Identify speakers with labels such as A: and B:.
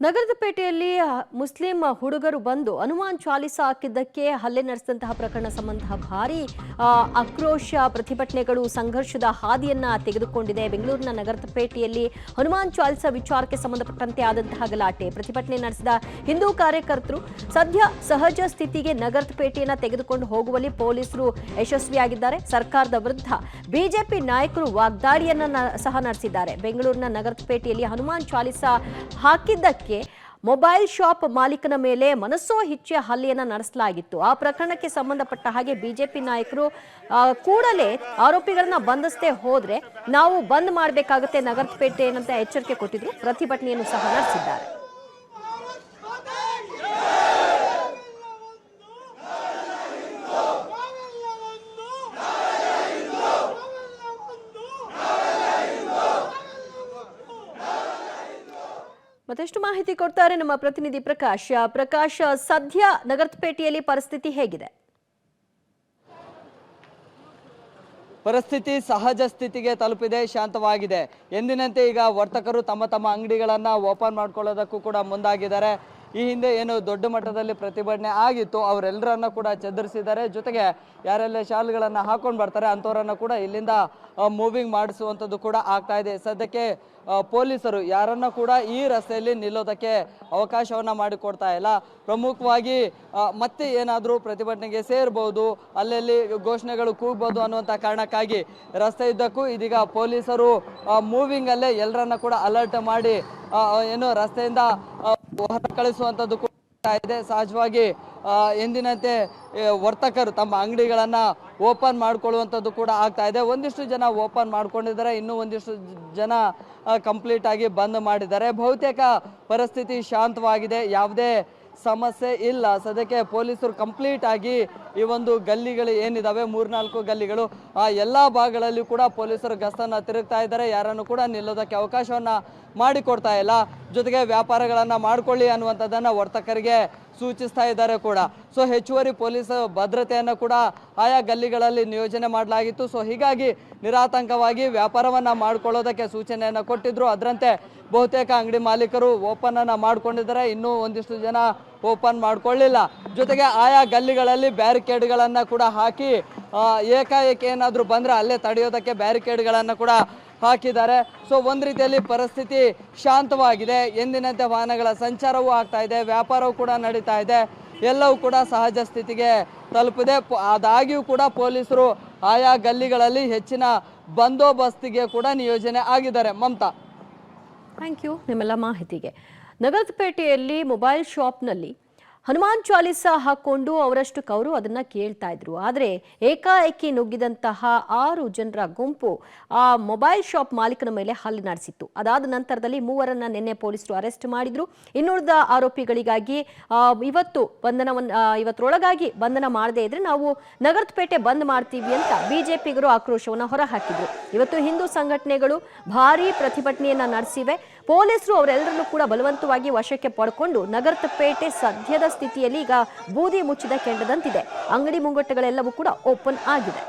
A: ನಗರದ ಪೇಟೆಯಲ್ಲಿ ಮುಸ್ಲಿಂ ಹುಡುಗರು ಬಂದು ಹನುಮಾನ್ ಚಾಲಿಸ ಹಾಕಿದ್ದಕ್ಕೆ ಹಲ್ಲೆ ನಡೆಸಿದಂತಹ ಪ್ರಕರಣ ಸಂಬಂಧ ಭಾರಿ ಆಕ್ರೋಶ ಪ್ರತಿಭಟನೆಗಳು ಸಂಘರ್ಷದ ಹಾದಿಯನ್ನ ತೆಗೆದುಕೊಂಡಿದೆ. ಬೆಂಗಳೂರಿನ ನಗರದ ಪೇಟೆಯಲ್ಲಿ ಹನುಮಾನ್ ಚಾಲಿಸ ವಿಚಾರಕ್ಕೆ ಸಂಬಂಧಪಟ್ಟಂತೆ ಆದಂತಹ ಗಲಾಟೆ ಪ್ರತಿಭಟನೆ ನಡೆಸಿದ ಹಿಂದೂ ಕಾರ್ಯಕರ್ತರು ಸದ್ಯ ಸಹಜ ಸ್ಥಿತಿಗೆ ನಗರದ ಪೇಟೆಯನ್ನ ತೆಗೆದುಕೊಂಡು ಹೋಗುವಲ್ಲಿ ಪೊಲೀಸರು ಯಶಸ್ವಿಯಾಗಿದ್ದಾರೆ. ಸರ್ಕಾರದ ವಿರುದ್ಧ ಬಿಜೆಪಿ ನಾಯಕರು ವಾಗ್ದಾಳಿಯನ್ನ ಸಹ ನಡೆಸಿದ್ದಾರೆ. ಬೆಂಗಳೂರಿನ ನಗರದ ಪೇಟೆಯಲ್ಲಿ ಹನುಮಾನ್ ಚಾಲಿಸ ಹಾಕಿದ್ದಕ್ಕೆ ಮೊಬೈಲ್ ಶಾಪ್ ಮಾಲೀಕನ ಮೇಲೆ ಮನಸೋ ಇಚ್ಛೆ ಹಲ್ಲೆಯನ್ನ ನಡೆಸಲಾಗಿತ್ತು. ಆ ಪ್ರಕರಣಕ್ಕೆ ಸಂಬಂಧಪಟ್ಟ ಹಾಗೆ ಬಿಜೆಪಿ ನಾಯಕರು ಕೂಡಲೇ ಆರೋಪಿಗಳನ್ನ ಬಂಧಿಸದೆ ಹೋದ್ರೆ ನಾವು ಬಂದ್ ಮಾಡಬೇಕಾಗುತ್ತೆ ನಗರದ ಪೇಟೆ ಅಂತ ಎಚ್ಚರಿಕೆ ಕೊಟ್ಟಿದ್ರು. ಪ್ರತಿಭಟನೆಯನ್ನು ಸಹ ನಡೆಸಿದ್ದಾರೆ. ಮತ್ತಷ್ಟು ಮಾಹಿತಿ ಕೊಡ್ತಾರೆ ನಮ್ಮ ಪ್ರತಿನಿಧಿ ಪ್ರಕಾಶ್. ಸದ್ಯ ನಗರದ ಪೇಟೆಯಲ್ಲಿ ಪರಿಸ್ಥಿತಿ ಹೇಗಿದೆ?
B: ಪರಿಸ್ಥಿತಿ ಸಹಜ ಸ್ಥಿತಿಗೆ ತಲುಪಿದೆ, ಶಾಂತವಾಗಿದೆ. ಎಂದಿನಂತೆ ಈಗ ವರ್ತಕರು ತಮ್ಮ ತಮ್ಮ ಅಂಗಡಿಗಳನ್ನ ಓಪನ್ ಮಾಡ್ಕೊಳ್ಳೋದಕ್ಕೂ ಕೂಡ ಮುಂದಾಗಿದ್ದಾರೆ. ಈ ಹಿಂದೆ ಏನು ದೊಡ್ಡ ಮಟ್ಟದಲ್ಲಿ ಪ್ರತಿಭಟನೆ ಆಗಿತ್ತು ಅವರೆಲ್ಲರನ್ನ ಕೂಡ ಚದುರಿಸಿದ್ದಾರೆ. ಜೊತೆಗೆ ಯಾರೆಲ್ಲ ಶಾಲ್ಗಳನ್ನ ಹಾಕೊಂಡು ಬರ್ತಾರೆ ಅಂಥವರನ್ನ ಕೂಡ ಇಲ್ಲಿಂದ ಮೂವಿಂಗ್ ಮಾಡಿಸುವಂಥದ್ದು ಕೂಡ ಆಗ್ತಾ ಇದೆ. ಸದ್ಯಕ್ಕೆ ಪೊಲೀಸರು ಯಾರನ್ನ ಕೂಡ ಈ ರಸ್ತೆಯಲ್ಲಿ ನಿಲ್ಲೋದಕ್ಕೆ ಅವಕಾಶವನ್ನ ಮಾಡಿಕೊಡ್ತಾ ಇಲ್ಲ. ಪ್ರಮುಖವಾಗಿ ಮತ್ತೆ ಏನಾದರೂ ಪ್ರತಿಭಟನೆಗೆ ಸೇರ್ಬೋದು, ಅಲ್ಲಲ್ಲಿ ಘೋಷಣೆಗಳು ಕೂಗ್ಬೋದು ಅನ್ನುವಂಥ ಕಾರಣಕ್ಕಾಗಿ ರಸ್ತೆ ಇದ್ದಕ್ಕೂ ಇದೀಗ ಪೊಲೀಸರು ಮೂವಿಂಗ್ ಅಲ್ಲೇ ಎಲ್ಲರನ್ನ ಕೂಡ ಅಲರ್ಟ್ ಮಾಡಿ ಏನು ರಸ್ತೆಯಿಂದ ಹೊರ ಕಳಿಸುವಂಥದ್ದು ಕೂಡ ಇದೆ. ಸಹಜವಾಗಿ ಎಂದಿನಂತೆ ವರ್ತಕರು ತಮ್ಮ ಅಂಗಡಿಗಳನ್ನ ಓಪನ್ ಮಾಡ್ಕೊಳ್ಳುವಂಥದ್ದು ಕೂಡ ಆಗ್ತಾ ಇದೆ. ಒಂದಿಷ್ಟು ಜನ ಓಪನ್ ಮಾಡ್ಕೊಂಡಿದ್ದಾರೆ, ಇನ್ನೂ ಒಂದಿಷ್ಟು ಜನ ಕಂಪ್ಲೀಟ್ ಆಗಿ ಬಂದ್ ಮಾಡಿದ್ದಾರೆ. ಬಹುತೇಕ ಪರಿಸ್ಥಿತಿ ಶಾಂತವಾಗಿದೆ, ಯಾವುದೇ ಸಮಸ್ಯೆ ಇಲ್ಲ. ಸದ್ಯಕ್ಕೆ ಪೊಲೀಸರು ಕಂಪ್ಲೀಟ್ ಆಗಿ ಈ ಒಂದು ಗಲ್ಲಿಗಳು ಏನಿದಾವೆ 3-4 ಗಲ್ಲಿಗಳು ಆ ಎಲ್ಲ ಭಾಗಗಳಲ್ಲಿ ಕೂಡ ಪೊಲೀಸರು ಗಸ್ತನ್ನ ತಿರುಗ್ತಾ ಇದ್ದಾರೆ. ಯಾರನ್ನು ಕೂಡ ನಿಲ್ಲೋದಕ್ಕೆ ಅವಕಾಶವನ್ನ ಮಾಡಿಕೊಡ್ತಾ ಇಲ್ಲ. ಜೊತೆಗೆ ವ್ಯಾಪಾರಗಳನ್ನ ಮಾಡ್ಕೊಳ್ಳಿ ಅನ್ನುವಂಥದ್ದನ್ನ ವರ್ತಕರಿಗೆ ಸೂಚಿಸ್ತಾ ಇದ್ದಾರೆ ಕೂಡ. ಸೊ ಹೆಚ್ಚುವರಿ ಪೊಲೀಸ್ ಭದ್ರತೆಯನ್ನು ಕೂಡ ಆಯಾ ಗಲ್ಲಿಗಳಲ್ಲಿ ನಿಯೋಜನೆ ಮಾಡಲಾಗಿತ್ತು. ಸೊ ಹೀಗಾಗಿ ನಿರಾತಂಕವಾಗಿ ವ್ಯಾಪಾರವನ್ನ ಮಾಡ್ಕೊಳ್ಳೋದಕ್ಕೆ ಸೂಚನೆಯನ್ನು ಕೊಟ್ಟಿದ್ರು. ಅದರಂತೆ ಬಹುತೇಕ ಅಂಗಡಿ ಮಾಲೀಕರು ಓಪನ್ ಅನ್ನ ಮಾಡ್ಕೊಂಡಿದ್ದಾರೆ, ಇನ್ನೂ ಒಂದಿಷ್ಟು ಜನ ಓಪನ್ ಮಾಡ್ಕೊಳ್ಳಿಲ್ಲ. ಜೊತೆಗೆ ಆಯಾ ಗಲ್ಲಿಗಳಲ್ಲಿ ಬ್ಯಾರಿಕೇಡ್ಗಳನ್ನ ಕೂಡ ಹಾಕಿ ಏಕಾಏಕಿ ಏನಾದರೂ ಬಂದ್ರೆ ಅಲ್ಲೇ ತಡೆಯೋದಕ್ಕೆ ಬ್ಯಾರಿಕೇಡ್ಗಳನ್ನ ಕೂಡ ಹಾಕಿದ್ದಾರೆ. ಸೊ ಒಂದು ರೀತಿಯಲ್ಲಿ ಪರಿಸ್ಥಿತಿ ಶಾಂತವಾಗಿದೆ. ಎಂದಿನಂತೆ ವಾಹನಗಳ ಸಂಚಾರವೂ ಆಗ್ತಾ ಇದೆ, ವ್ಯಾಪಾರವೂ ಕೂಡ ನಡೀತಾ ಇದೆ, ಎಲ್ಲವೂ ಕೂಡ ಸಹಜ ಸ್ಥಿತಿಗೆ ತಲುಪಿದೆ. ಆದಾಗ್ಯೂ ಕೂಡ ಪೊಲೀಸರು ಆಯಾ ಗಲ್ಲಿಗಳಲ್ಲಿ ಹೆಚ್ಚಿನ ಬಂದೋಬಸ್ತಿಗೆ ಕೂಡ ನಿಯೋಜನೆ ಆಗಿದ್ದಾರೆ. ಮಮತಾ,
A: ಥ್ಯಾಂಕ್ ಯು ನಿಮ್ಮೆಲ್ಲ ಮಾಹಿತಿಗೆ. ನಗರದ ಪೇಟೆಯಲ್ಲಿ ಮೊಬೈಲ್ ಶಾಪ್ನಲ್ಲಿ ಹನುಮಾನ್ ಚಾಲಿಸ ಹಾಕೊಂಡು ಅವರಷ್ಟಕ್ಕವರು ಅದನ್ನ ಕೇಳ್ತಾ ಇದ್ರು. ಆದರೆ ಏಕಾಏಕಿ ನುಗ್ಗಿದಂತಹ 6 ಜನರ ಗುಂಪು ಆ ಮೊಬೈಲ್ ಶಾಪ್ ಮಾಲೀಕನ ಮೇಲೆ ಹಲ್ಲೆ ನಡೆಸಿತ್ತು. ಅದಾದ ನಂತರದಲ್ಲಿ 3 ನಿನ್ನೆ ಪೊಲೀಸರು ಅರೆಸ್ಟ್ ಮಾಡಿದ್ರು. ಇನ್ನುಳಿದ ಆರೋಪಿಗಳಿಗಾಗಿ ಇವತ್ತರೊಳಗಾಗಿ ಬಂಧನ ಮಾಡದೇ ಇದ್ರೆ ನಾವು ನಗರದ ಪೇಟೆ ಬಂದ್ ಮಾಡ್ತೀವಿ ಅಂತ ಬಿಜೆಪಿಗರು ಆಕ್ರೋಶವನ್ನು ಹೊರಹಾಕಿದ್ರು. ಇವತ್ತು ಹಿಂದೂ ಸಂಘಟನೆಗಳು ಭಾರೀ ಪ್ರತಿಭಟನೆಯನ್ನ ನಡೆಸಿವೆ. ಪೊಲೀಸರು ಅವರೆಲ್ಲರನ್ನೂ ಕೂಡ ಬಲವಂತವಾಗಿ ವಶಕ್ಕೆ ಪಡ್ಕೊಂಡು ನಗರದ ಪೇಟೆ ಸದ್ಯದ ಸ್ಥಿತಿಯಲ್ಲಿ ಈಗ ಬೂದಿ ಮುಚ್ಚಿದ ಕೆಂಡದಂತಿದೆ. ಅಂಗಡಿ ಮುಂಗಟ್ಟುಗಳೆಲ್ಲವೂ ಕೂಡ ಓಪನ್ ಆಗಿದೆ.